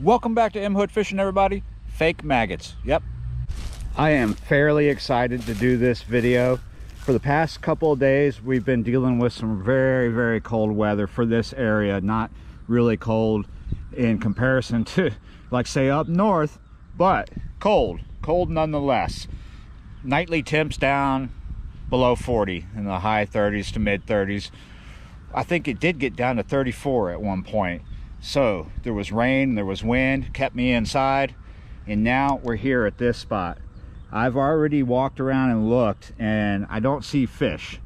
Welcome back to M Hood Fishing, everybody. Fake maggots. Yep. I am fairly excited to do this video. For the past couple of days, we've been dealing with some very cold weather for this area. Not really cold in comparison to, like, say, up north, but cold nonetheless. Nightly temps down below 40 in the high 30s to mid 30s. I think it did get down to 34 at one point. So there was rain, there was wind, kept me inside, and now we're here at this spot. I've already walked around and looked, and I don't see fish.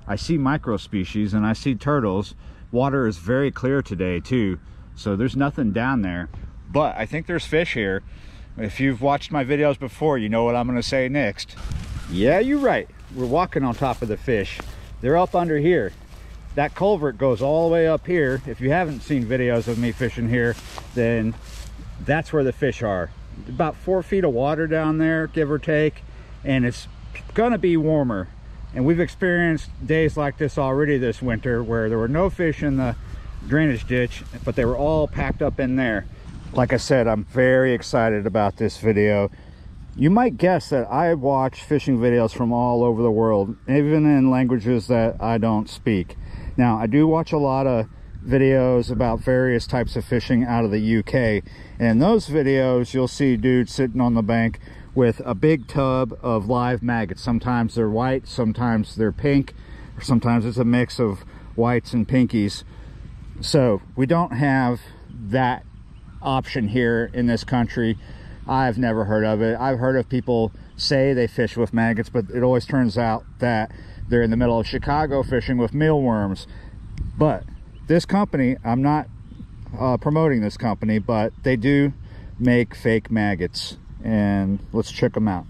I see micro species and I see turtles. Water is very clear today too, so there's nothing down there, but I think there's fish here. If you've watched my videos before, you know what I'm going to say next. Yeah, you're right. We're walking on top of the fish. They're up under here. That culvert goes all the way up here. If you haven't seen videos of me fishing here, then that's where the fish are. About 4 feet of water down there, give or take, and it's gonna be warmer. And we've experienced days like this already this winter where there were no fish in the drainage ditch, but they were all packed up in there. Like I said, I'm very excited about this video. You might guess that I watch fishing videos from all over the world, even in languages that I don't speak. Now, I do watch a lot of videos about various types of fishing out of the UK, and in those videos you'll see dudes sitting on the bank with a big tub of live maggots. Sometimes they're white, sometimes they're pink, or sometimes it's a mix of whites and pinkies. So we don't have that option here in this country. I've never heard of it. I've heard of people say they fish with maggots, but it always turns out that they're in the middle of Chicago fishing with mealworms. But this company, I'm not promoting this company, but they do make fake maggots, and let's check them out.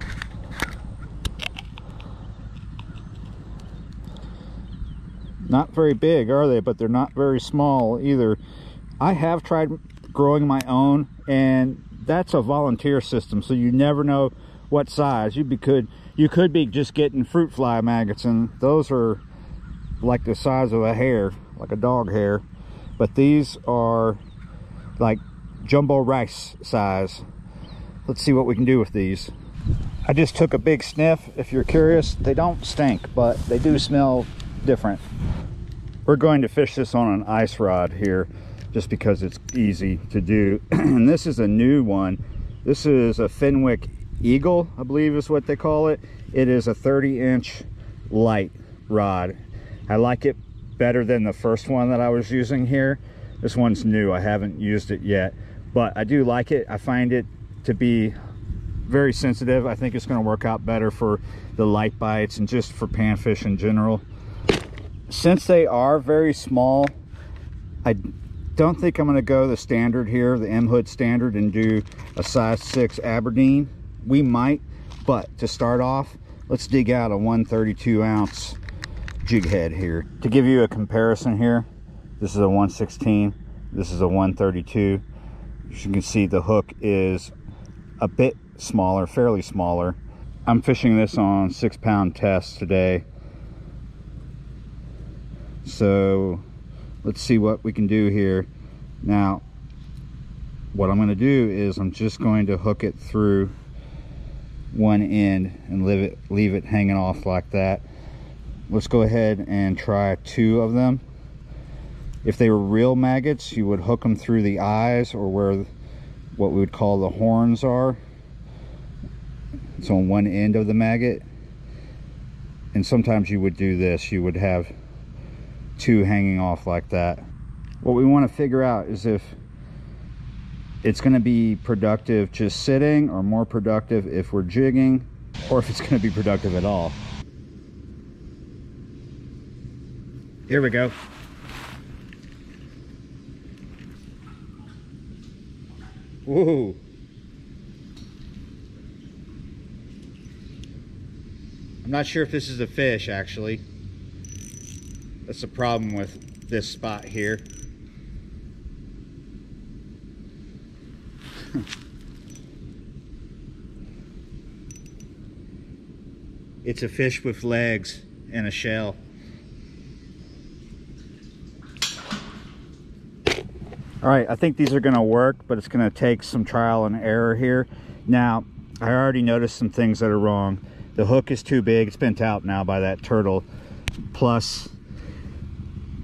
Not very big, are they? But they're not very small either. I have tried growing my own, and that's a volunteer system, so you never know what size. You could be just getting fruit fly maggots, and those are like the size of a hair, like a dog hair, but these are like jumbo rice size. Let's see what we can do with these. I just took a big sniff. If you're curious, they don't stink, but they do smell different. We're going to fish this on an ice rod here just because it's easy to do. And this is a new one. This is a Fenwick Eagle, I believe is what they call it. It is a 30-inch light rod. I like it better than the first one that I was using here. This one's new, I haven't used it yet, but I do like it. I find it to be very sensitive. I think it's going to work out better for the light bites and just for panfish in general. Since they are very small, I don't think I'm going to go the standard here, the M Hood standard, and do a size 6 Aberdeen. We might, but to start off, let's dig out a 132 ounce jig head here. To give you a comparison here, this is a 116, this is a 132. As you can see, the hook is a bit smaller, fairly smaller. I'm fishing this on 6-pound test today. So let's see what we can do here. Now, what I'm going to do is I'm just going to hook it through one end and leave it hanging off like that. Let's go ahead and try 2 of them. If they were real maggots, you would hook them through the eyes, or where what we would call the horns are. It's on one end of the maggot. And sometimes you would do this. You would have 2 hanging off like that. What we want to figure out is if it's going to be productive just sitting, or more productive if we're jigging, or if it's going to be productive at all. Here we go. Whoa. I'm not sure if this is a fish, actually. That's the problem with this spot here. It's a fish with legs and a shell. All right, I think these are gonna work, but it's gonna take some trial and error here. Now, I already noticed some things that are wrong. The hook is too big, it's bent out now by that turtle. Plus,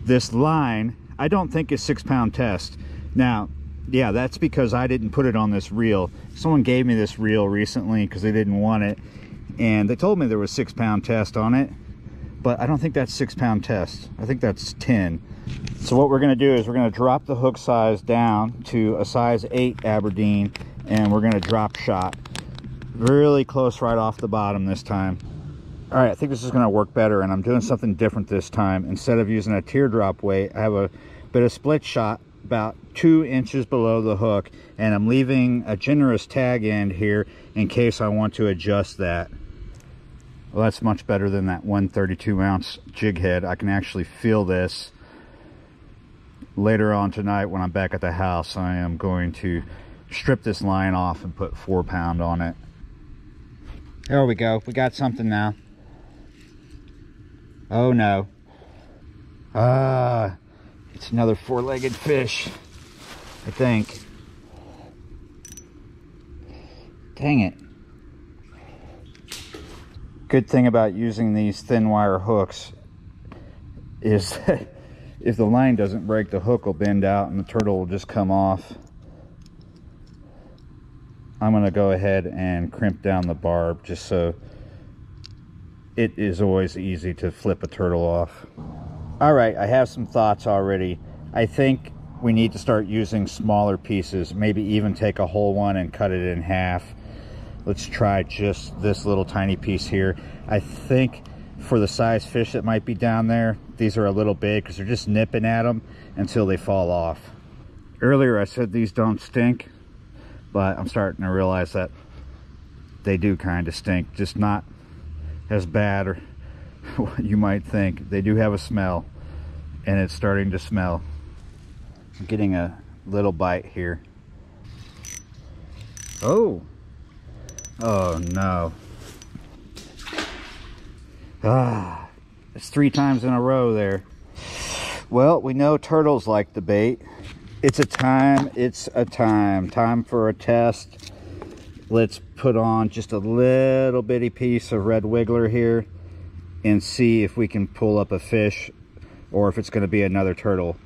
this line, I don't think is 6-pound test. Now, yeah, that's because I didn't put it on this reel. Someone gave me this reel recently because they didn't want it, and they told me there was 6-pound test on it, but I don't think that's 6-pound test. I think that's 10. So what we're gonna do is we're gonna drop the hook size down to a size 8 Aberdeen, and we're gonna drop shot really close right off the bottom this time. All right, I think this is gonna work better, and I'm doing something different this time. Instead of using a teardrop weight, I have a bit of split shot about 2 inches below the hook, and I'm leaving a generous tag end here in case I want to adjust that. Well, that's much better than that 132-ounce jig head. I can actually feel this. Later on tonight when I'm back at the house, I am going to strip this line off and put 4-pound on it. There we go, we got something now. Oh no. It's another 4-legged fish, I think. Dang it. Good thing about using these thin wire hooks is that if the line doesn't break, the hook will bend out and the turtle will just come off. I'm gonna go ahead and crimp down the barb just so it is always easy to flip a turtle off. All right, I have some thoughts already. I think we need to start using smaller pieces, maybe even take a whole one and cut it in half. Let's try just this little tiny piece here. I think for the size fish that might be down there, these are a little big because they're just nipping at them until they fall off. Earlier I said these don't stink, but I'm starting to realize that they do kind of stink, just not as bad or what you might think. They do have a smell, and it's starting to smell. I'm getting a little bite here. Oh no. It's 3 times in a row there. Well, we know turtles like the bait. It's a time for a test. Let's put on just a little bitty piece of red wiggler here and see if we can pull up a fish, or if it's going to be another turtle.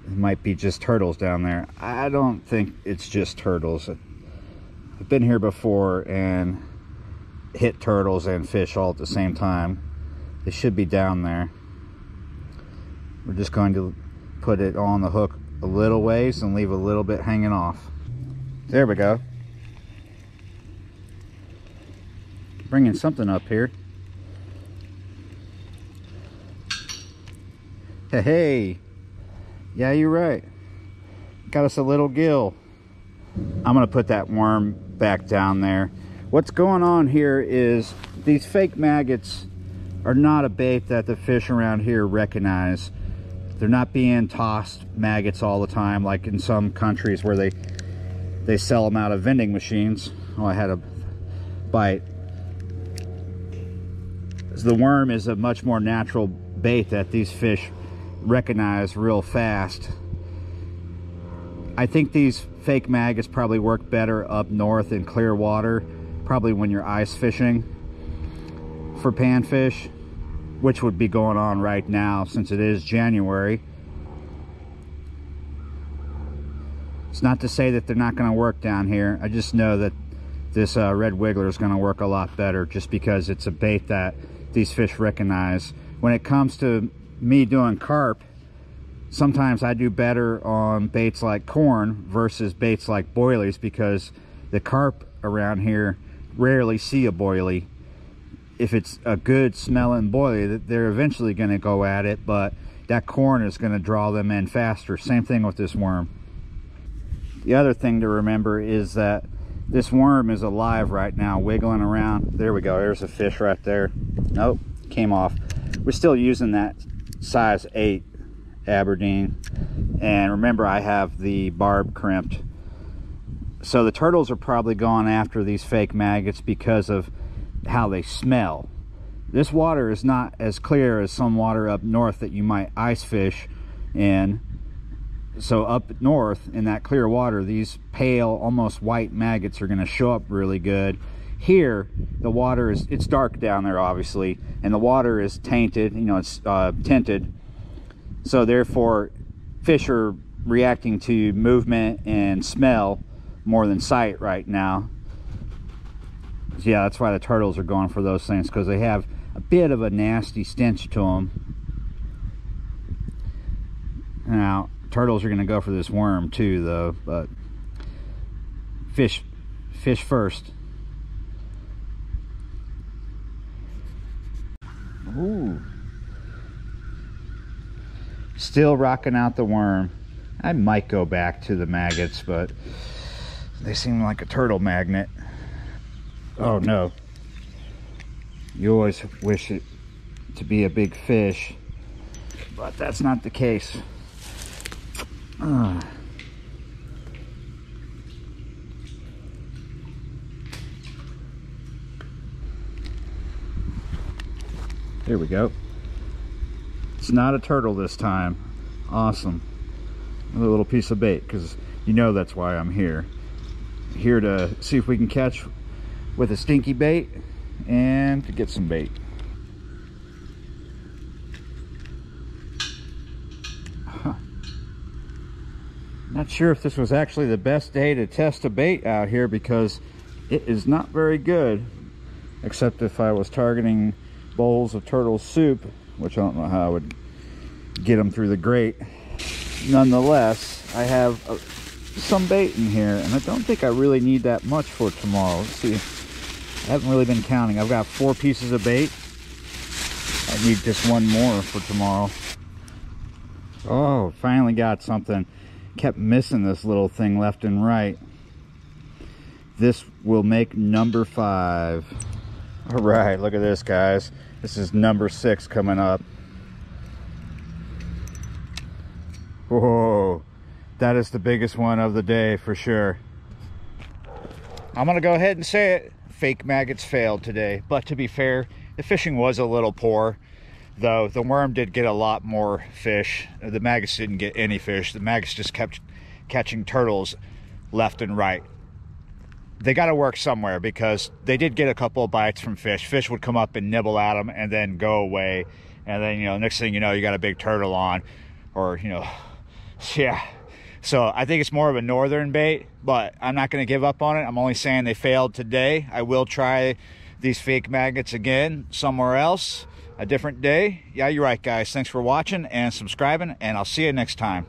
It might be just turtles down there. I don't think it's just turtles. I've been here before and hit turtles and fish all at the same time. They should be down there. We're just going to put it on the hook a little ways and leave a little bit hanging off. There we go. Bringing something up here. Hey, yeah, you're right. Got us a little gill. I'm gonna put that worm back down there. What's going on here is these fake maggots are not a bait that the fish around here recognize. They're not being tossed maggots all the time like in some countries where they sell them out of vending machines. Oh, I had a bite. The worm is a much more natural bait that these fish recognize real fast. I think these fake maggots probably work better up north in clear water, probably when you're ice fishing for panfish, which would be going on right now since it is January. It's not to say that they're not going to work down here. I just know that this red wiggler is going to work a lot better just because it's a bait that these fish recognize. When it comes to me doing carp, sometimes I do better on baits like corn versus baits like boilies, because the carp around here rarely see a boilie. If it's a good smelling boilie, they're eventually going to go at it, but that corn is going to draw them in faster. Same thing with this worm. The other thing to remember is that this worm is alive right now, wiggling around. There we go, there's a fish right there. Nope, came off. We're still using that size 8 Aberdeen, and remember I have the barb crimped. So the turtles are probably going after these fake maggots because of how they smell. This water is not as clear as some water up north that you might ice fish in, So up north in that clear water, these pale, almost white maggots are going to show up really good. Here, the water is, it's dark down there obviously, and the water is tainted, you know, it's tinted. So therefore, fish are reacting to movement and smell more than sight right now. So yeah, that's why the turtles are going for those things, because they have a bit of a nasty stench to them. Now, turtles are going to go for this worm too, though, but fish first. Ooh. Still rocking out the worm. I might go back to the maggots, but they seem like a turtle magnet. Oh no. You always wish it to be a big fish, but that's not the case. There we go. It's not a turtle this time. Awesome. Another little piece of bait, because you know that's why I'm here. Here to see if we can catch with a stinky bait and to get some bait. Not sure if this was actually the best day to test a bait out here, because it is not very good, except if I was targeting bowls of turtle soup, which I don't know how I would get them through the grate. Nonetheless, I have some bait in here, and I don't think I really need that much for tomorrow. Let's see. I haven't really been counting. I've got 4 pieces of bait. I need just one more for tomorrow. Oh, finally got something. Kept missing this little thing left and right. This will make number 5. All right, look at this, guys. This is number 6 coming up. Whoa, that is the biggest one of the day for sure. I'm gonna go ahead and say it. Fake maggots failed today, but to be fair, the fishing was a little poor. Though the worm did get a lot more fish. The maggots didn't get any fish. The maggots just kept catching turtles left and right. They got to work somewhere, because they did get a couple of bites from fish. Fish would come up and nibble at them and then go away. And then, you know, next thing you know, you got a big turtle on. Or, you know, yeah. So I think it's more of a northern bait, but I'm not going to give up on it. I'm only saying they failed today. I will try these fake maggots again somewhere else. A different day. Yeah, you're right, guys. Thanks for watching and subscribing, and I'll see you next time.